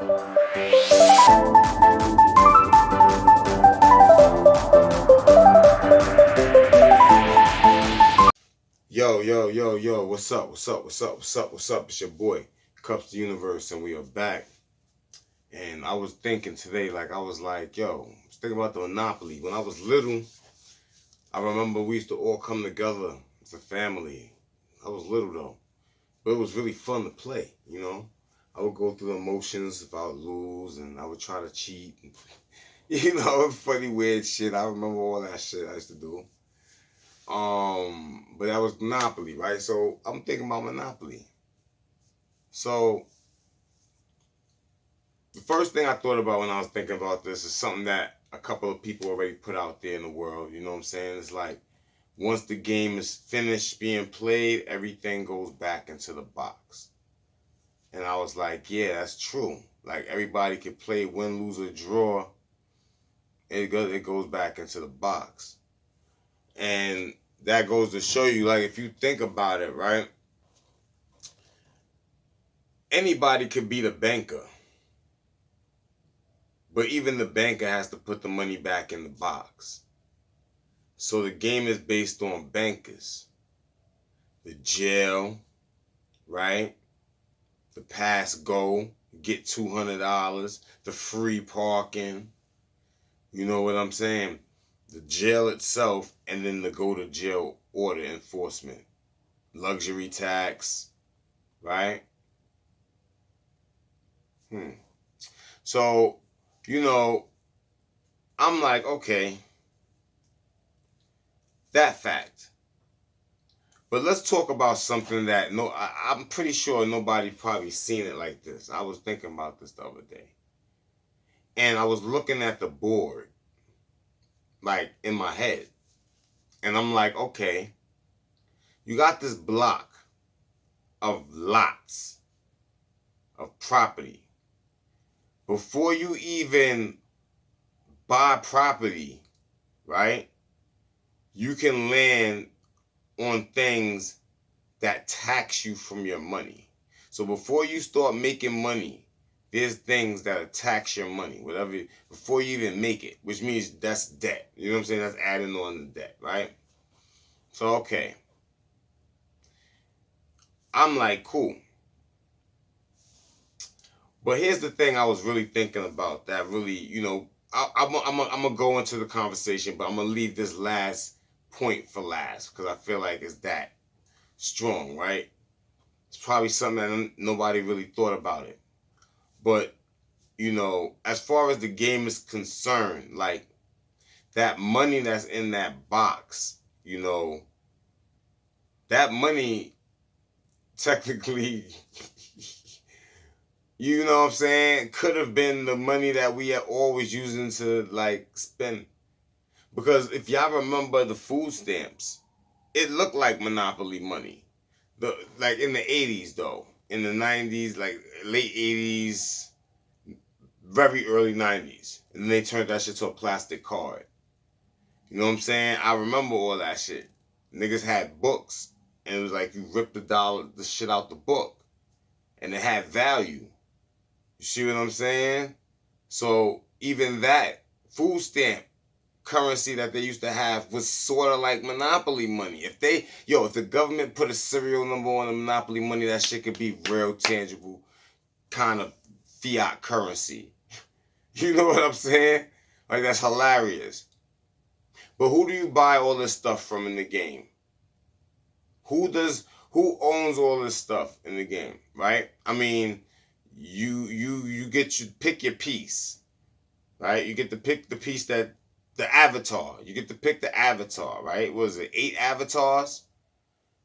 Yo, what's up? It's your boy, Kupz the Universe, and we are back. And I was thinking today, I was thinking about the Monopoly. When I was little, I remember we used to all come together as a family. I was little though, but it was really fun to play. I would go through the motions if I would lose, and I would try to cheat. Funny, weird shit. I remember all that shit I used to do. But that was Monopoly, right? So I'm thinking about Monopoly. So the first thing I thought about when I was thinking about this is something that a couple of people already put out there in the world. You know what I'm saying? It's like once the game is finished being played, everything goes back into the box. And I was like, yeah, that's true. Like everybody can play win, lose, or draw. It goes back into the box. And that goes to show you, like, if you think about it, right? Anybody could be the banker. But even the banker has to put the money back in the box. So the game is based on bankers. The jail, right? The pass go, get $200. The free parking. You know what I'm saying? The jail itself, and then the go to jail order enforcement. Luxury tax, right? So, I'm like, okay, that fact. But let's talk about something that I'm pretty sure nobody probably seen it like this. I was thinking about this the other day. And I was looking at the board, like in my head. And I'm like, okay, you got this block of lots of property. Before you even buy property, right, you can land on things that tax you from your money. So before you start making money, there's things that tax your money, whatever, before you even make it, which means that's debt. You know what I'm saying? That's adding on the debt, right? So, okay. I'm like, cool. But here's the thing I was really thinking about that really, I'm going to go into the conversation, but I'm going to leave this last point for last because I feel like it's that strong, right? It's probably something that nobody really thought about it. But, as far as the game is concerned, like that money that's in that box, that money technically, you know what I'm saying, could have been the money that we are always using to like spend. Because if y'all remember the food stamps, it looked like Monopoly money. Like in the 80s though. In the 90s, like late 80s, very early 90s. And then they turned that shit to a plastic card. You know what I'm saying? I remember all that shit. Niggas had books. And it was like you ripped the shit out the book. And it had value. You see what I'm saying? So even that food stamp currency that they used to have was sort of like Monopoly money. If the government put a serial number on the Monopoly money, that shit could be real tangible kind of fiat currency. You know what I'm saying? Like, that's hilarious. But who do you buy all this stuff from in the game? Who owns all this stuff in the game, right? I mean, you get to pick your piece, right? You get to pick the piece that the avatar. You get to pick the avatar, right? What is it, 8 avatars?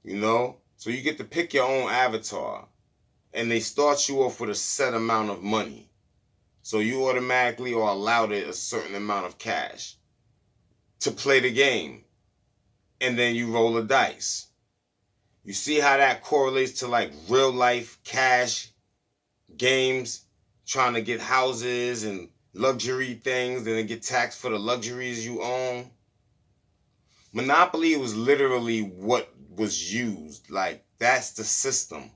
So you get to pick your own avatar, and they start you off with a set amount of money. So you automatically are allowed a certain amount of cash to play the game, and then you roll the dice. You see how that correlates to like real life cash games, trying to get houses and luxury things, and then get taxed for the luxuries you own. Monopoly was literally what was used. Like, that's the system.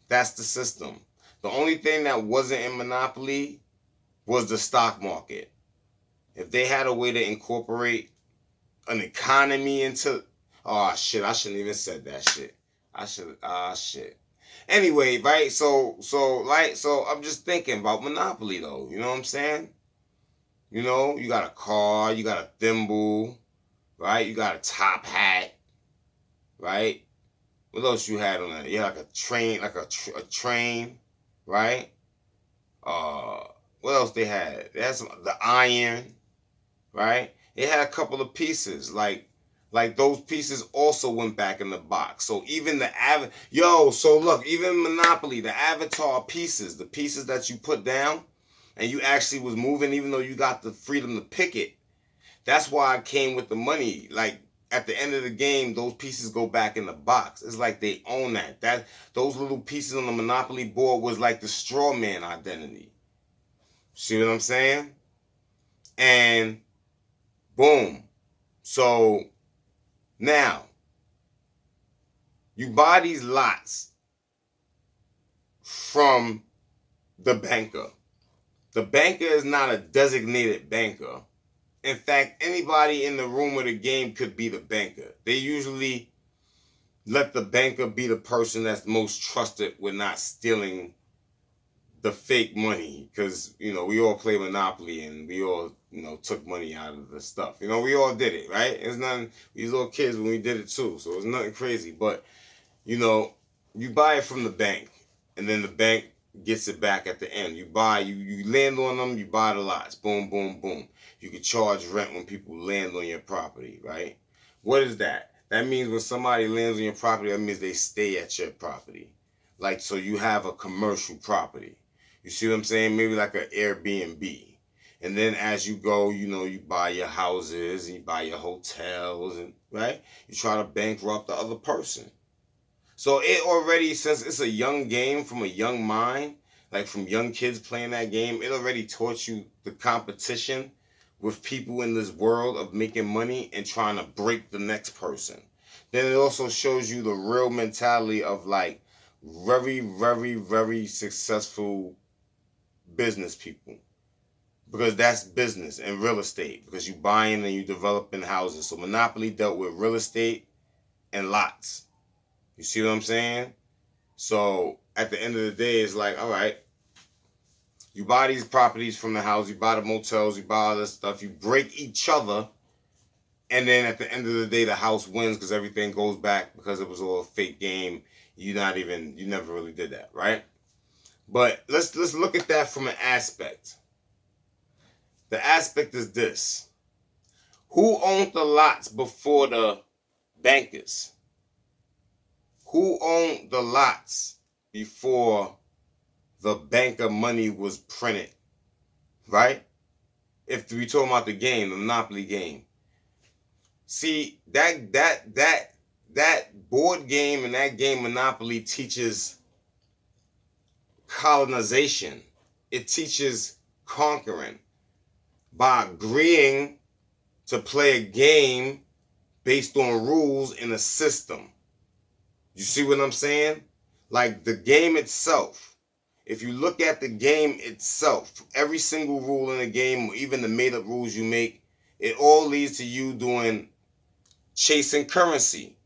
That's the system. The only thing that wasn't in Monopoly was the stock market. If they had a way to incorporate an economy into, oh shit, I shouldn't even said that shit. I should, shit. Anyway, right? So I'm just thinking about Monopoly though. You know what I'm saying? You know, you got a car, you got a thimble, right? You got a top hat, right? What else you had on that? You had like a train, like a train, right? Uh, what else they had? They had some the iron, right? It had a couple of pieces, like those pieces also went back in the box. So even so look, even Monopoly, the avatar pieces, the pieces that you put down, and you actually was moving, even though you got the freedom to pick it. That's why I came with the money. Like at the end of the game, those pieces go back in the box. It's like they own that. Those little pieces on the Monopoly board was like the straw man identity. See what I'm saying? And boom. So now you buy these lots from the banker. The banker is not a designated banker. In fact, anybody in the room of the game could be the banker. They usually let the banker be the person that's most trusted with not stealing the fake money, because we all play Monopoly and we all took money out of the stuff. We all did it, right? It's nothing. We was little kids when we did it too, so it's nothing crazy. But you buy it from the bank, and then the bank gets it back at the end. You land on them. You buy the lots. Boom, boom, boom. You can charge rent when people land on your property, right? What is that? That means when somebody lands on your property, that means they stay at your property. Like, so you have a commercial property. You see what I'm saying? Maybe like an Airbnb. And then as you go, you buy your houses and you buy your hotels, and right? You try to bankrupt the other person. So it already, since it's a young game from a young mind, like from young kids playing that game, it already taught you the competition with people in this world of making money and trying to break the next person. Then it also shows you the real mentality of like very, very, very successful business people. Because that's business and real estate. Because you buying and you developing houses. So Monopoly dealt with real estate and lots. You see what I'm saying? So at the end of the day, it's like, all right, you buy these properties from the house, you buy the motels, you buy all this stuff, you break each other, and then at the end of the day, the house wins because everything goes back because it was all a fake game. You never really did that, right? But let's look at that from an aspect. The aspect is this. Who owned the lots before the bankers? Who owned the lots before the banker money was printed? Right? If we talking about the game, the Monopoly game. See, that board game and that game Monopoly teaches colonization. It teaches conquering by agreeing to play a game based on rules in a system. You see what I'm saying? Like the game itself. If you look at the game itself, every single rule in the game, even the made up rules you make, it all leads to you chasing currency.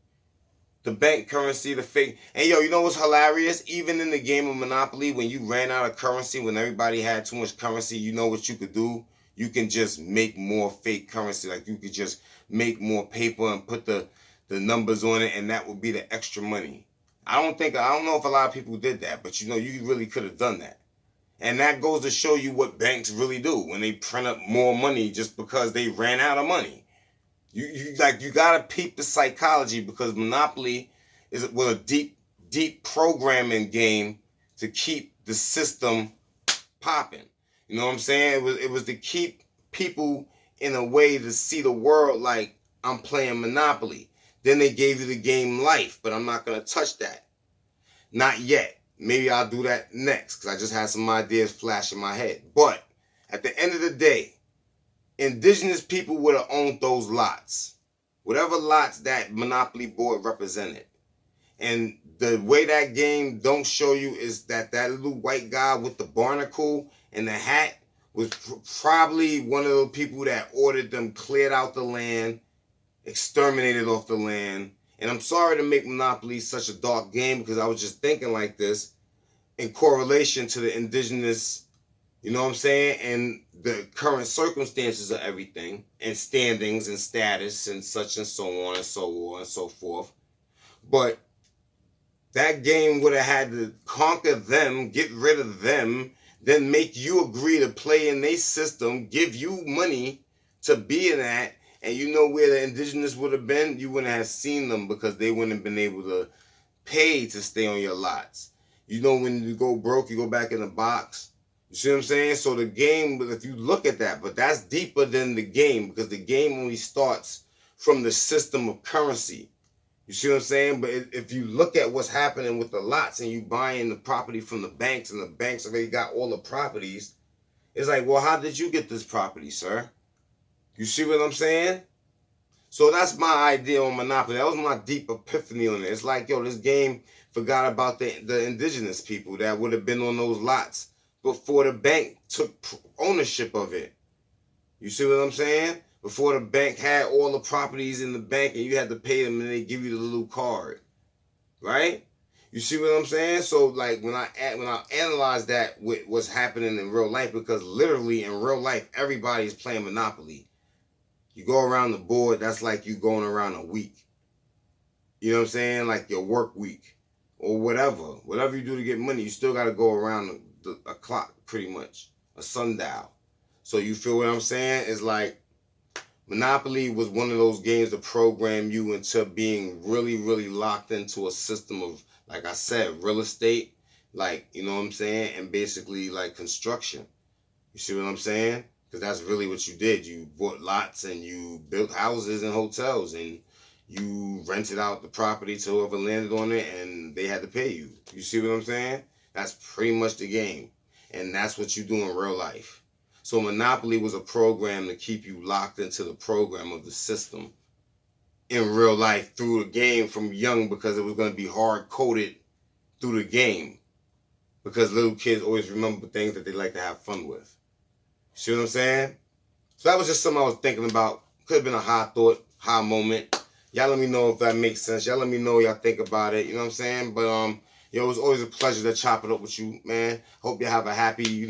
The bank currency, the fake. And you know what's hilarious? Even in the game of Monopoly, when you ran out of currency, when everybody had too much currency, you know what you could do? You can just make more fake currency. Like you could just make more paper and put the numbers on it, and that would be the extra money. I don't know if a lot of people did that, but you really could have done that. And that goes to show you what banks really do when they print up more money just because they ran out of money. You gotta peep the psychology, because Monopoly was a deep programming game to keep the system popping. You know what I'm saying? It was to keep people in a way to see the world like I'm playing Monopoly. Then they gave you the game life, but I'm not gonna touch that. Not yet. Maybe I'll do that next, because I just had some ideas flash in my head. But at the end of the day, indigenous people would have owned those lots. Whatever lots that Monopoly board represented. And the way that game don't show you is that little white guy with the barnacle and the hat was probably one of those people that ordered them cleared out the land, exterminated off the land. And I'm sorry to make Monopoly such a dark game, because I was just thinking like this in correlation to the indigenous, you know what I'm saying, and the current circumstances of everything, and standings and status and such and so on and so on and so forth. But that game would have had to conquer them, get rid of them, then make you agree to play in their system, give you money to be in that. And you know where the indigenous would have been? You wouldn't have seen them, because they wouldn't have been able to pay to stay on your lots. You know, when you go broke, you go back in the box. You see what I'm saying? So the game, if you look at that, but that's deeper than the game, because the game only starts from the system of currency. You see what I'm saying? But if you look at what's happening with the lots, and you buying the property from the banks, and the banks already got all the properties, it's like, well, how did you get this property, sir? You see what I'm saying? So that's my idea on Monopoly. That was my deep epiphany on it. It's like, yo, this game forgot about the indigenous people that would have been on those lots before the bank took ownership of it. You see what I'm saying? Before the bank had all the properties in the bank, and you had to pay them, and they give you the little card, right? You see what I'm saying? So like when I analyze that with what's happening in real life, because literally in real life everybody's playing Monopoly. You go around the board, that's like you going around a week. You know what I'm saying? Like your work week or whatever you do to get money, you still got to go around a clock, pretty much a sundial. So you feel what I'm saying? It's like Monopoly was one of those games to program you into being really, really locked into a system of, like I said, real estate, like, you know what I'm saying? And basically like construction. You see what I'm saying? Because that's really what you did. You bought lots, and you built houses and hotels, and you rented out the property to whoever landed on it, and they had to pay you. You see what I'm saying? That's pretty much the game. And that's what you do in real life. So Monopoly was a program to keep you locked into the program of the system in real life through the game from young, because it was going to be hard coded through the game, because little kids always remember things that they like to have fun with. See what I'm saying? So that was just something I was thinking about. Could have been a high thought, high moment. Y'all let me know if that makes sense. Y'all let me know what y'all think about it. You know what I'm saying? But yo, it was always a pleasure to chop it up with you, man. Hope you have a happy,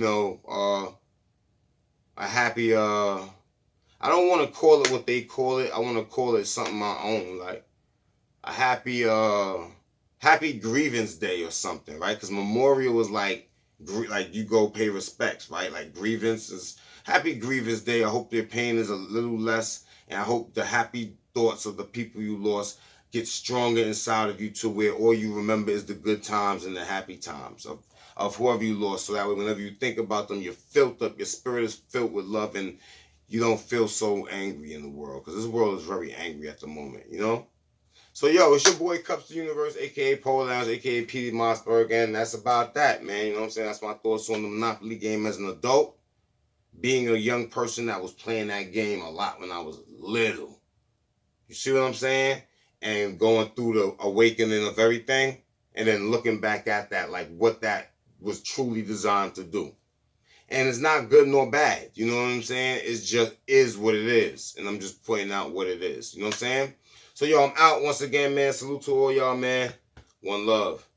I don't want to call it what they call it. I want to call it something my own, like a happy grievance day or something, right? Because Memorial was like you go pay respects, right? Like grievance is happy grievance day. I hope your pain is a little less, and I hope the happy thoughts of the people you lost get stronger inside of you, to where all you remember is the good times and the happy times of whoever you lost. So that way, whenever you think about them, you're filled up, your spirit is filled with love, and you don't feel so angry in the world, because this world is very angry at the moment, you know? So, yo, it's your boy Kupz the Universe, a.k.a. Pole Lounge, a.k.a. P.D. Mossberg, and that's about that, man. You know what I'm saying? That's my thoughts on the Monopoly game as an adult. Being a young person that was playing that game a lot when I was little. You see what I'm saying? And going through the awakening of everything, and then looking back at that, like what that was truly designed to do. And it's not good nor bad. You know what I'm saying? It just is what it is. And I'm just pointing out what it is. You know what I'm saying? So, yo, I'm out once again, man. Salute to all y'all, man. One love.